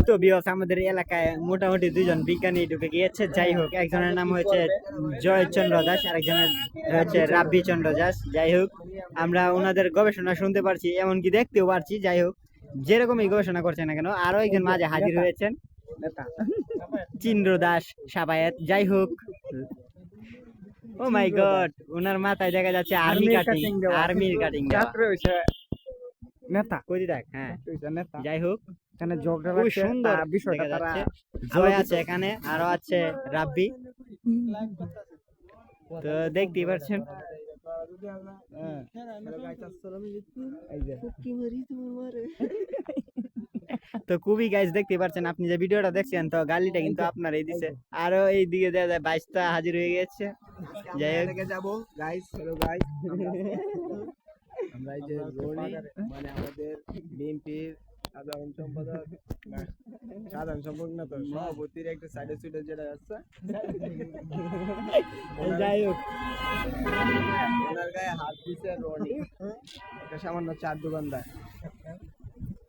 তো বিয়স আমাদের এলাকায় মোটামুটি দুইজন বিজ্ঞানী ঢুকে গিয়েছে। যাই হোক, একজনের নাম হচ্ছে জয়চন্দ্র দাস, আরেকজনের হচ্ছে রাব্বি চন্দ্র দাস। যাই হোক, আমরা ওনাদের গবেষণা শুনতে পারছি, এমনকি দেখতেও পারছি। যাই হোক, যেরকমই গবেষণা করছে না কেন, আরো একজন মাঝে হাজির হয়েছেন, চিন্দ্র দাস সাবায়েত। যাই হোক, ও মাই গড, ওনার মাথায় দেখা যাচ্ছে আর্মি কাটিং, আর্মির কাটিং নেতা কই দেখ। হ্যাঁ, নেতা। যাই হোক, এখানে ঝগড়া খুব লাগছে, সুন্দর বিষয়টা দেখা তারা যাচ্ছে। জয় আছে এখানে, আরো আছে রাব্বি। তো দেখতেই পাচ্ছেন। তো খুবই গাইস দেখতে পাচ্ছেন, আপনি যে ভিডিওটা দেখছেন, তো গালিটা কিন্তু আপনারই দিছে। আরো এই দিকে দেখা যায় 22টা হাজির হয়ে গেছে। যাই হোক, যাবো গাইস, হ্যালো গাইস, আমরা এই যে রনি, মানে আমাদের বিএনপির সাধারণ সম্পাদক, সাধারণ সম্পাদক না তো সভাপতির একটা সাইডে সুইডে যেটা আছে, যাই হোক, ওনার গায়ে হাত দিছে রনি, একটা সামান্য চার দোকানদার।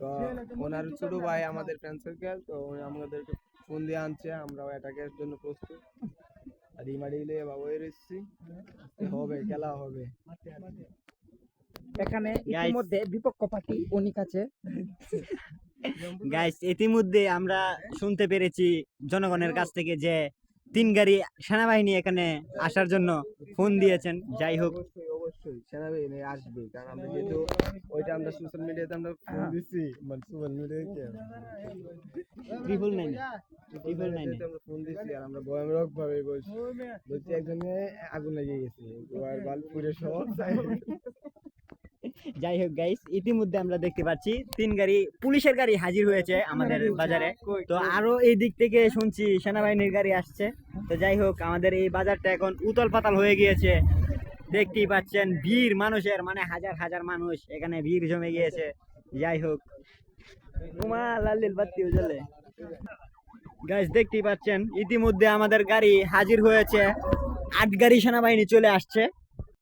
তো ওনার ছোট ভাই আমাদের ফ্রেন্ড সার্কেল, তো উনি আমাদেরকে ফোন দিয়ে আনছে, আমরাও অ্যাটাকের জন্য প্রস্তুত। আর ইমারি লিয়ে বাবু এসেছি, হবে খেলা হবে। এখানে ইতিমধ্যে বিপক্ষ পার্টি অনেক আছে। গাইস ইতিমধ্যে আমরা শুনতে পেরেছি জনগণের কাছ থেকে যে 3 গাড়ি সেনাবাহিনী এখানে আসার জন্য ফোন দিয়েছেন। যাই হোক, অবশ্যই সেনাবাহিনী আসবে, কারণ আমরা যেহেতু ওইটা আমরা সোশ্যাল মিডিয়াতে আমরা ফোন দিছি, মানে সোশ্যাল মিডিয়াতে ট্রিপল নাইন আমরা ফোন দিছি, আর আমরা ভয়ানক ভাবে বলছি একজনে আগুন লাগিয়ে গেছে, গোয়ার বালপুরে শহর। যাই হোক গাইস, ইতিমধ্যে আমরা দেখতে পাচ্ছি 3 গাড়ি পুলিশের গাড়ি হাজির হয়েছে আমাদের বাজারে। তো আরো এই দিক থেকে শুনছি সেনাবাহিনীর গাড়ি আসছে। তো যাই হোক, আমাদের এই বাজারটা এখন উতল পাতাল হয়ে গিয়েছে। দেখতেই পাচ্ছেন ভিড় মানুষের, মানে হাজার হাজার মানুষ এখানে ভিড় জমে গিয়েছে। যাই হোক, লালিল বাতি জ্বলে। গাইস দেখতেই পাচ্ছেন ইতিমধ্যে আমাদের গাড়ি হাজির হয়েছে, 8 গাড়ি সেনাবাহিনী চলে আসছে।